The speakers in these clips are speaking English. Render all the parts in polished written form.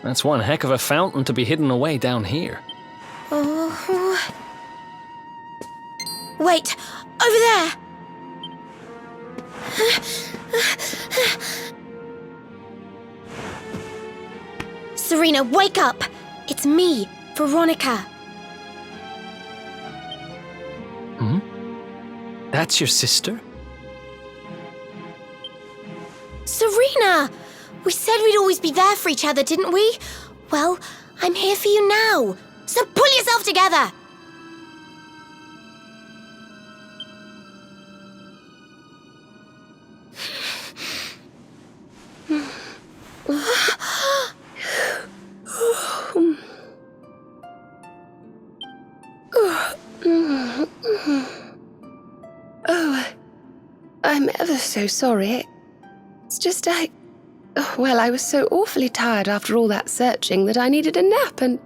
That's one heck of a fountain to be hidden away down here. Oh. Wait! Over there! Serena, wake up! It's me, Veronica. Hmm? That's your sister? Serena! We said we'd always be there for each other, didn't we? Well, I'm here for you now. So pull yourself together! Oh, I'm ever so sorry. It's just well, I was so awfully tired after all that searching that I needed a nap and...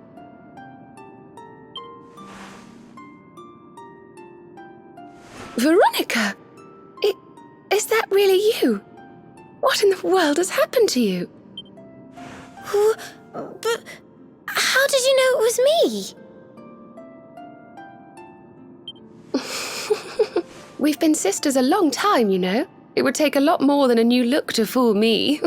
Veronica! Is that really you? What in the world has happened to you? But how did you know it was me? We've been sisters a long time, you know. It would take a lot more than a new look to fool me.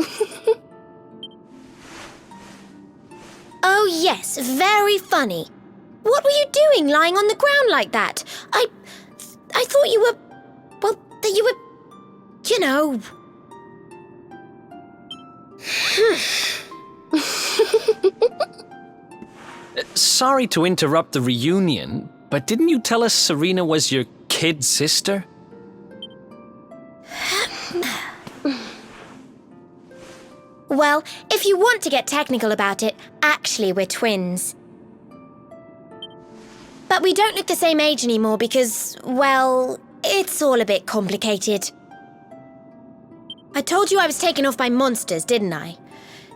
Oh yes, very funny. What were you doing lying on the ground like that? I thought you were... well, that you were... you know... Sorry to interrupt the reunion, but didn't you tell us Serena was your kid sister? Well, if you want to get technical about it, actually we're twins. But we don't look the same age anymore because, well, it's all a bit complicated. I told you I was taken off by monsters, didn't I?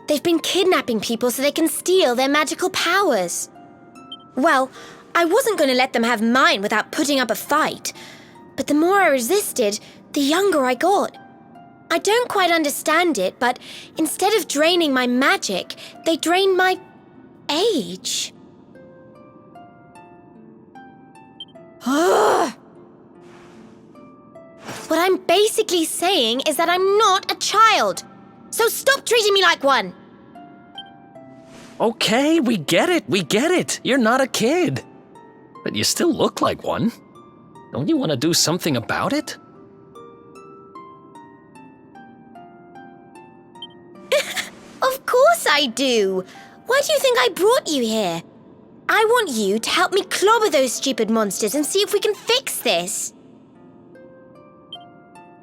They've been kidnapping people so they can steal their magical powers. Well, I wasn't going to let them have mine without putting up a fight. But the more I resisted, the younger I got. I don't quite understand it, but instead of draining my magic, they drained my age. Ugh. What I'm basically saying is that I'm not a child. So stop treating me like one. Okay, we get it. You're not a kid. But you still look like one. Don't you want to do something about it? Of course I do. Why do you think I brought you here? I want you to help me clobber those stupid monsters and see if we can fix this.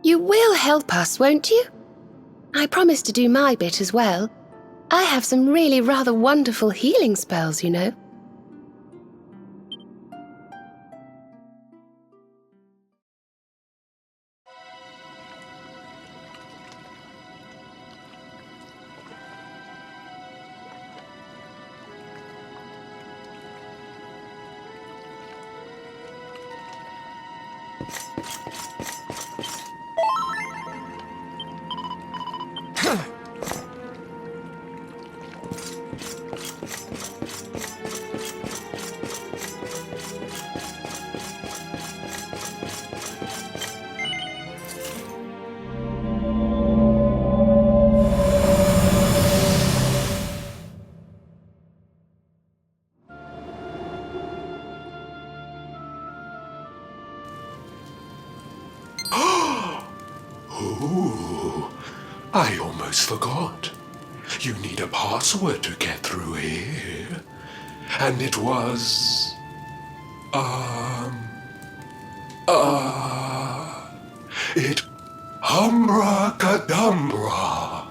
You will help us, won't you? I promise to do my bit as well. I have some really rather wonderful healing spells, you know. Ooh, I almost forgot. You need a password to get through here. And it was... It... Humbracadabra.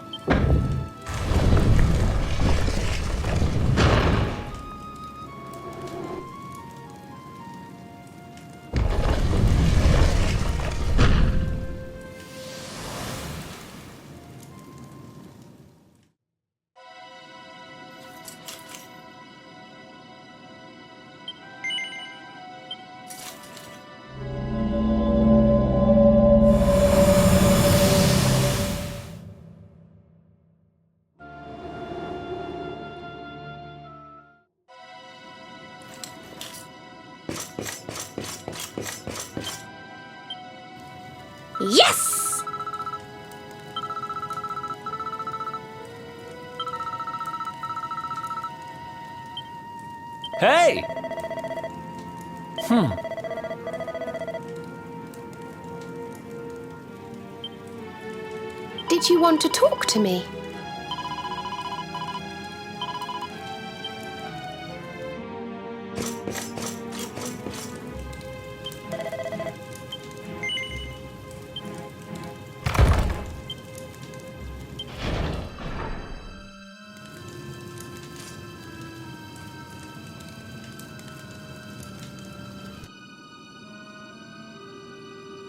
Yes! Hey! Did you want to talk to me?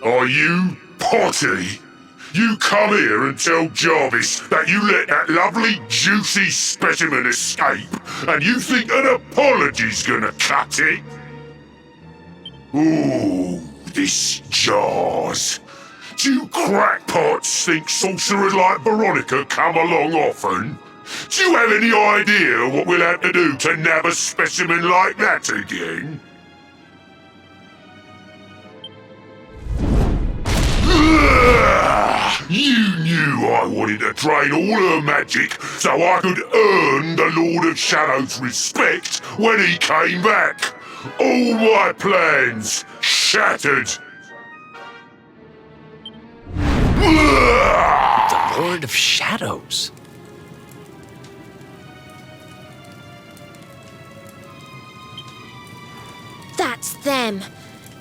Are you potty? You come here and tell Jarvis that you let that lovely juicy specimen escape, and you think an apology's gonna cut it? Ooh, this jars. Do you crackpots think sorcerers like Veronica come along often? Do you have any idea what we'll have to do to nab a specimen like that again? You knew I wanted to drain all her magic so I could earn the Lord of Shadow's respect when he came back. All my plans shattered. The Lord of Shadows. That's them.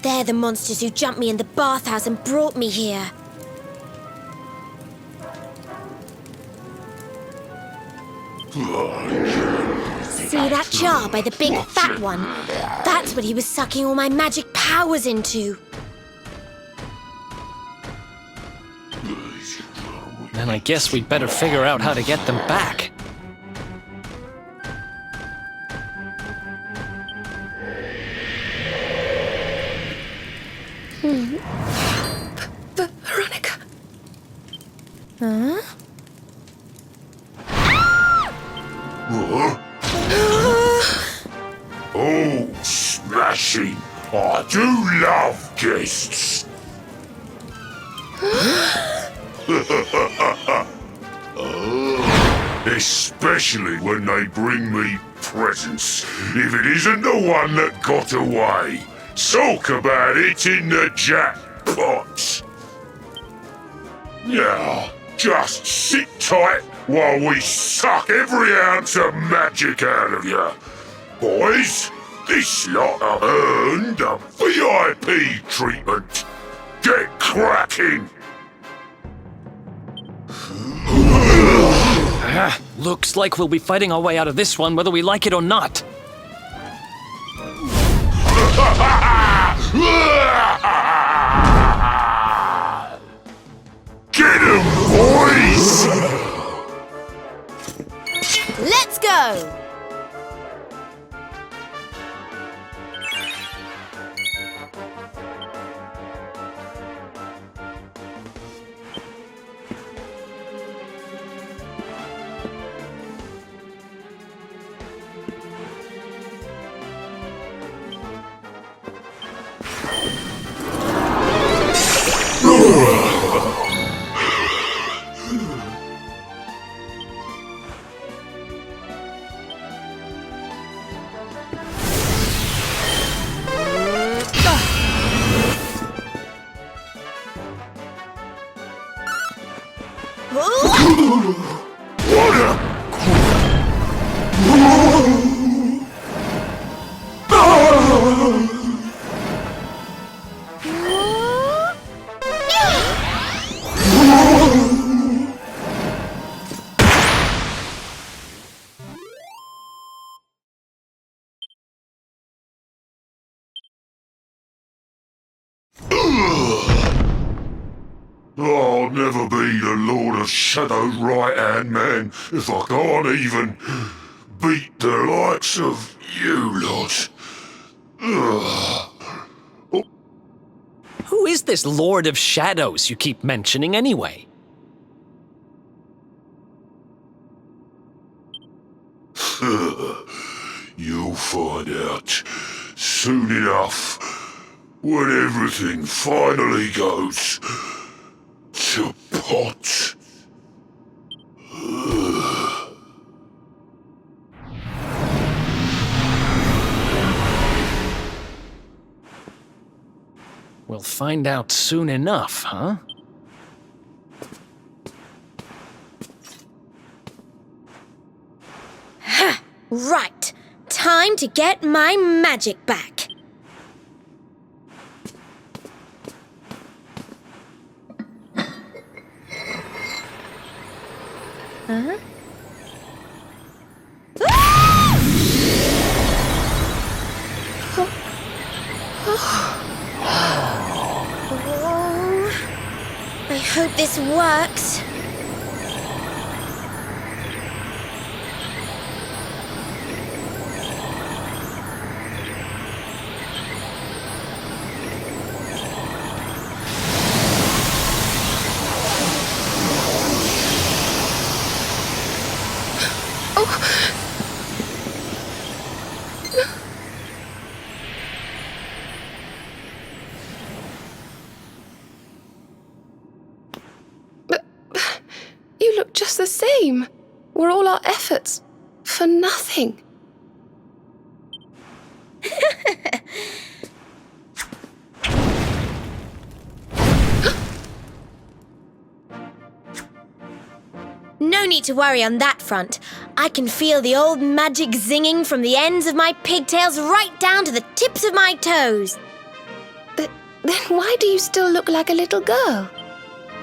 They're the monsters who jumped me in the bathhouse and brought me here. See that jar by the big fat one? That's what he was sucking all my magic powers into. Then I guess we'd better figure out how to get them back. Veronica. Huh? Huh? Oh, smashing! I do love guests. Especially when they bring me presents. If it isn't the one that got away, talk about it in the jackpot. Now, just sit tight while we suck every ounce of magic out of you. Boys, this lot have earned a VIP treatment. Get cracking! Looks like we'll be fighting our way out of this one whether we like it or not. Get 'em, boys! Let's go! I'll never be the Lord of Shadow's right-hand man if I can't even beat the likes of you lot. Who is this Lord of Shadows you keep mentioning anyway? You'll find out soon enough when everything finally goes to pot. We'll find out soon enough, huh? Right, time to get my magic back. Huh? Oh, I hope this works. You look just the same. Were all our efforts for nothing? No need to worry on that front. I can feel the old magic zinging from the ends of my pigtails right down to the tips of my toes. Then why do you still look like a little girl?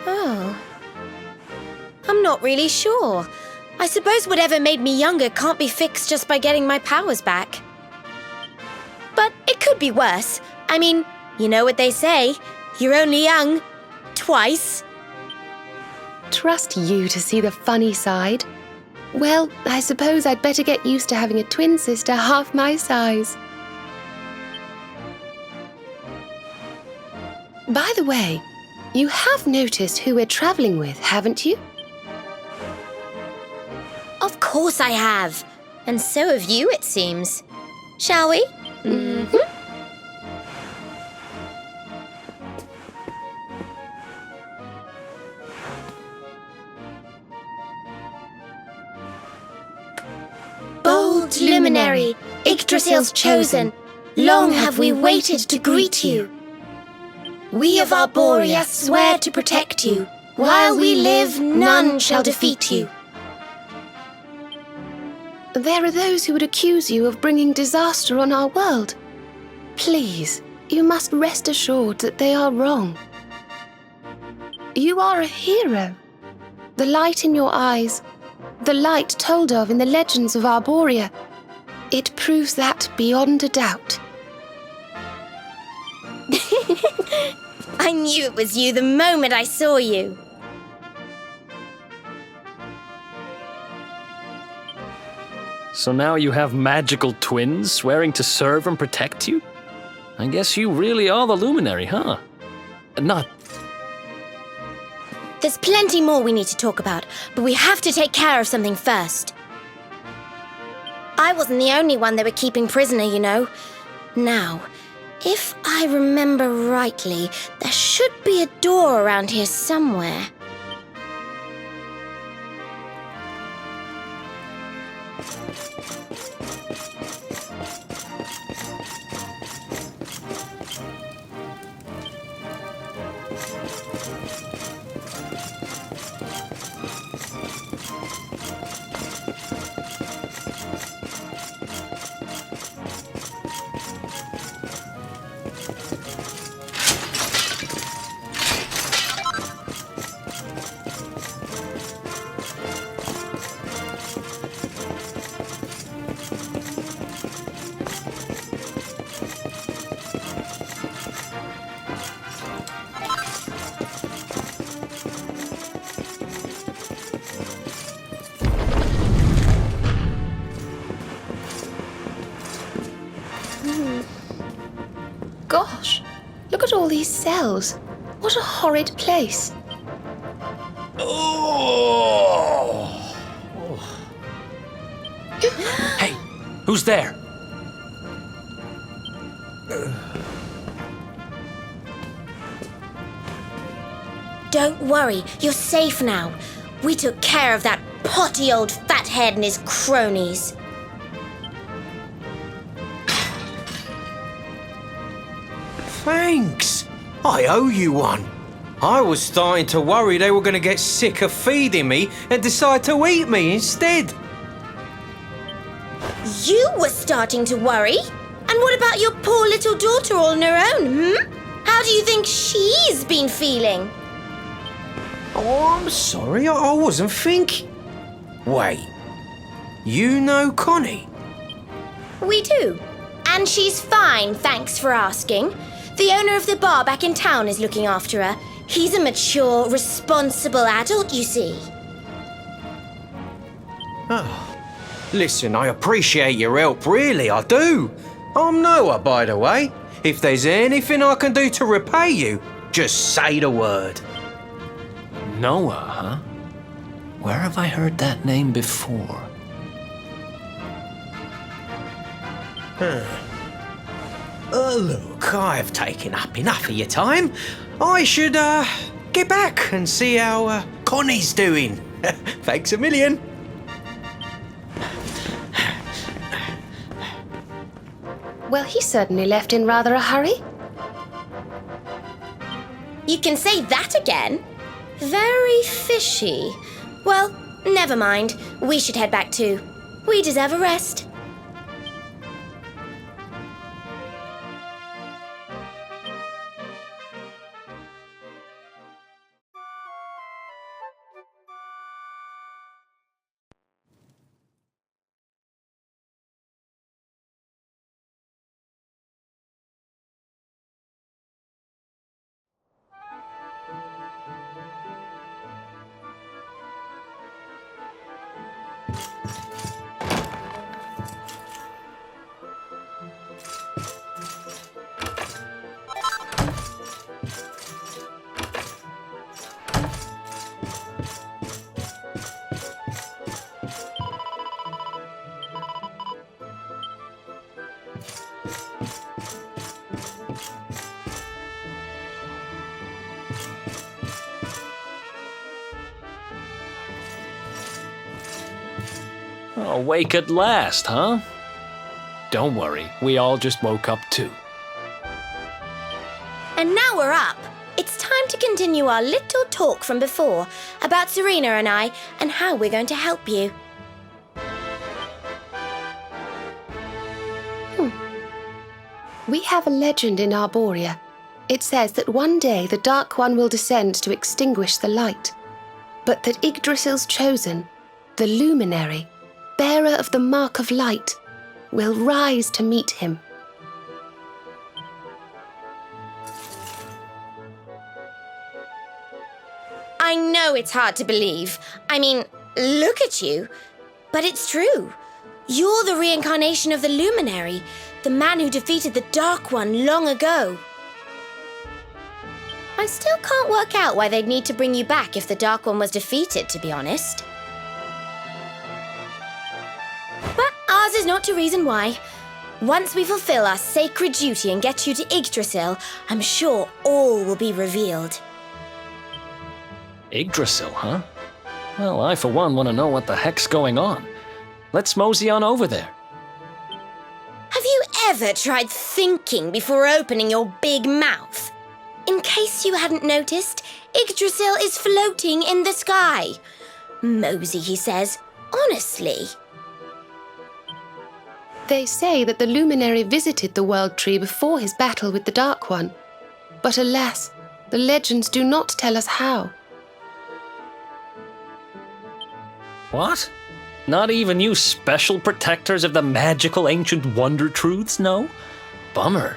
Oh. I'm not really sure. I suppose whatever made me younger can't be fixed just by getting my powers back. But it could be worse. I mean, you know what they say. You're only young. Twice. Trust you to see the funny side. Well, I suppose I'd better get used to having a twin sister half my size. By the way, you have noticed who we're travelling with, haven't you? Of course I have. And so have you, it seems. Shall we? Mm-hmm. Bold luminary, Yggdrasil's chosen, long have we waited to greet you. We of Arborea swear to protect you. While we live, none shall defeat you. There are those who would accuse you of bringing disaster on our world. Please, you must rest assured that they are wrong. You are a hero. The light in your eyes, the light told of in the legends of Arborea, it proves that beyond a doubt. I knew it was you the moment I saw you. So now you have magical twins swearing to serve and protect you? I guess you really are the luminary, huh? Not... There's plenty more we need to talk about, but we have to take care of something first. I wasn't the only one they were keeping prisoner, you know. Now, if I remember rightly, there should be a door around here somewhere. Gosh, look at all these cells. What a horrid place. Hey, who's there? Don't worry, you're safe now. We took care of that potty old fathead and his cronies. Thanks. I owe you one. I was starting to worry they were going to get sick of feeding me and decide to eat me instead. You were starting to worry? And what about your poor little daughter all on her own, How do you think she's been feeling? Oh, I'm sorry, I wasn't thinking. Wait, you know Connie? We do. And she's fine, thanks for asking. The owner of the bar back in town is looking after her. He's a mature, responsible adult, you see. Oh, listen, I appreciate your help, really, I do. I'm Noah, by the way. If there's anything I can do to repay you, just say the word. Noah, huh? Where have I heard that name before? Look, I've taken up enough of your time. I should, get back and see how, Connie's doing. Thanks a million. Well, he certainly left in rather a hurry. You can say that again? Very fishy. Well, never mind. We should head back too. We deserve a rest. Awake at last, huh? Don't worry, we all just woke up too. And now we're up. It's time to continue our little talk from before about Serena and I and how we're going to help you. We have a legend in Arborea. It says that one day the Dark One will descend to extinguish the light, but that Yggdrasil's chosen, the Luminary, bearer of the Mark of Light, will rise to meet him. I know it's hard to believe. I mean, look at you. But it's true. You're the reincarnation of the Luminary, the man who defeated the Dark One long ago. I still can't work out why they'd need to bring you back if the Dark One was defeated, to be honest. But ours is not to reason why. Once we fulfill our sacred duty and get you to Yggdrasil, I'm sure all will be revealed. Yggdrasil, huh? Well, I for one want to know what the heck's going on. Let's mosey on over there. Have you ever tried thinking before opening your big mouth? In case you hadn't noticed, Yggdrasil is floating in the sky. Mosey, he says. Honestly. They say that the Luminary visited the World Tree before his battle with the Dark One. But alas, the legends do not tell us how. What? Not even you special protectors of the magical ancient wonder truths know? Bummer.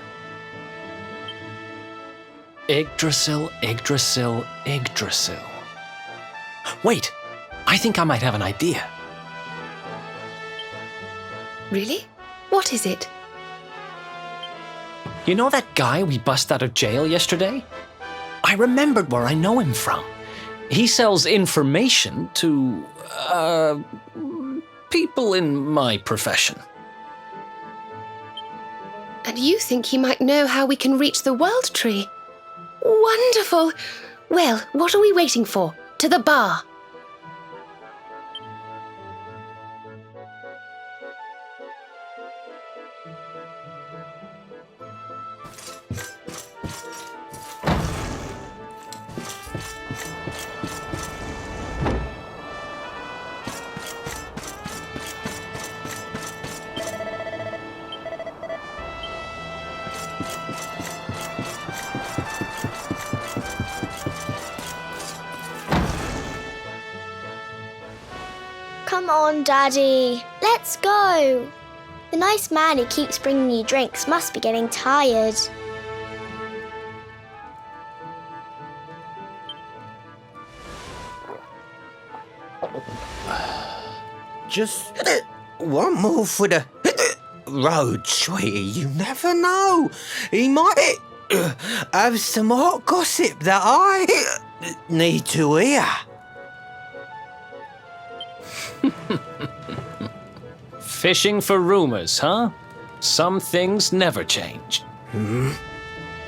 Yggdrasil, Yggdrasil, Yggdrasil. Wait, I think I might have an idea. Really? What is it? You know that guy we bust out of jail yesterday? I remembered where I know him from. He sells information to, people in my profession. And you think he might know how we can reach the World Tree? Wonderful! Well, what are we waiting for? To the bar! Come on, Daddy. Let's go. The nice man who keeps bringing you drinks must be getting tired. Just one more for the road, sweetie. You never know. He might have some hot gossip that I need to hear. Fishing for rumors, huh? Some things never change.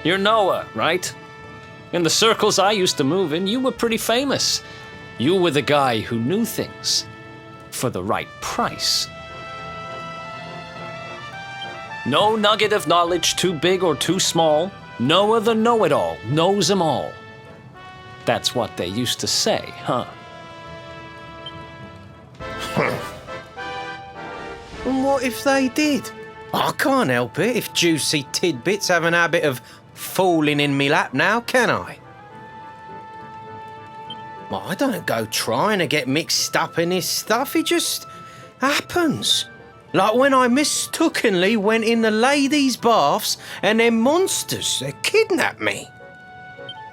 You're Noah, right? In the circles I used to move in, you were pretty famous. You were the guy who knew things. For the right price. No nugget of knowledge too big or too small. Noah the know-it-all knows 'em all. That's what they used to say, huh? And what if they did? I can't help it if juicy tidbits have an habit of falling in me lap now, can I? Well, I don't go trying to get mixed up in this stuff, it just happens. Like when I mistakenly went in the ladies' baths and them monsters, they kidnapped me.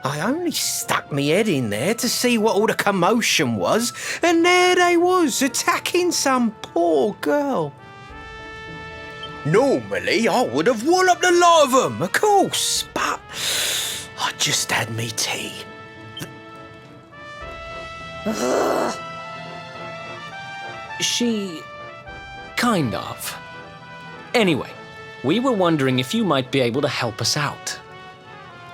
I only stuck me head in there to see what all the commotion was, and there they was, attacking some poor girl. Normally, I would have walloped the lot of them, of course, but I just had me tea. She... kind of. Anyway, we were wondering if you might be able to help us out.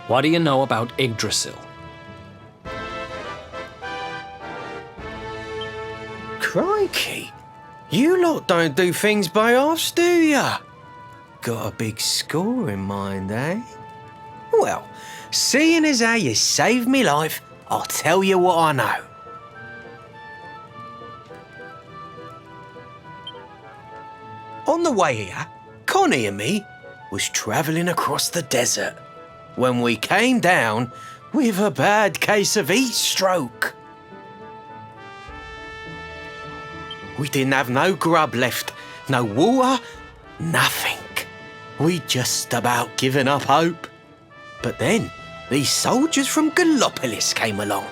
What do you know about Yggdrasil? Crikey, You lot don't do things by halves, do ya? Got a big score in mind, eh? Well, seeing as how you saved me life, I'll tell you what I know. On the way here, Connie and me was travelling across the desert when we came down with a bad case of heat stroke. We didn't have no grub left, no water, nothing. We'd just about given up hope. But then these soldiers from Gallopolis came along.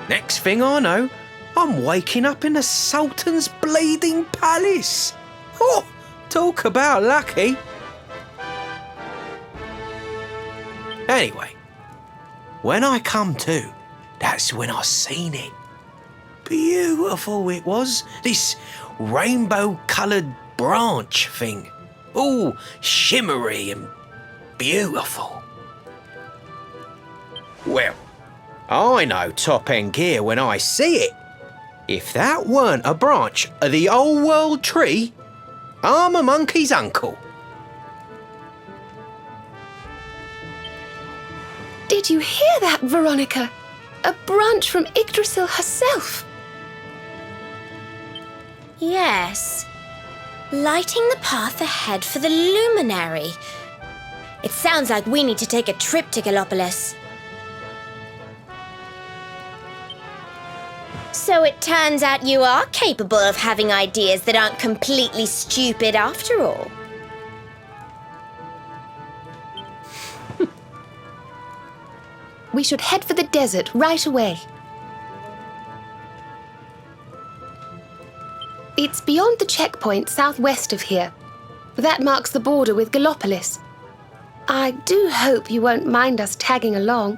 Next thing I know, I'm waking up in the Sultan's bleeding palace. Oh, talk about lucky. Anyway, when I come to, that's when I seen it. Beautiful it was, this rainbow-coloured branch thing. All shimmery and beautiful. Well, I know top-end gear when I see it. If that weren't a branch of the old world tree, I'm a monkey's uncle. Did you hear that, Veronica? A branch from Yggdrasil herself. Yes. Lighting the path ahead for the luminary. It sounds like we need to take a trip to Gallopolis. So it turns out you are capable of having ideas that aren't completely stupid after all. We should head for the desert right away. It's beyond the checkpoint southwest of here. That marks the border with Gallopolis. I do hope you won't mind us tagging along.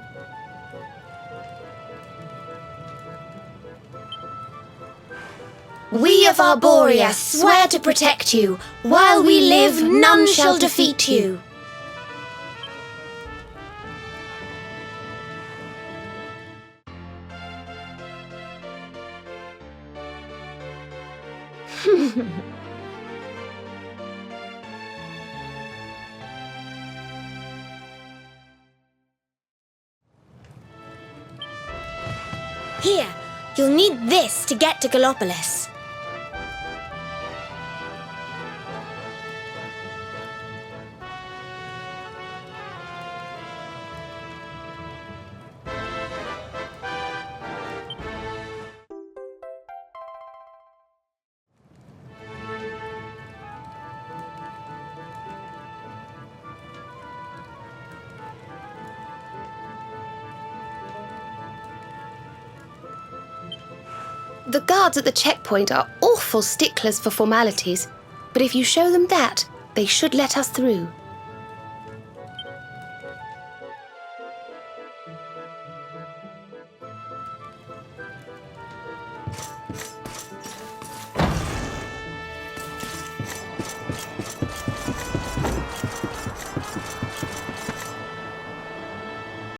We of Arborea swear to protect you. While we live, none shall defeat you. Here, you'll need this to get to Gallopolis. The guards at the checkpoint are awful sticklers for formalities, but if you show them that, they should let us through.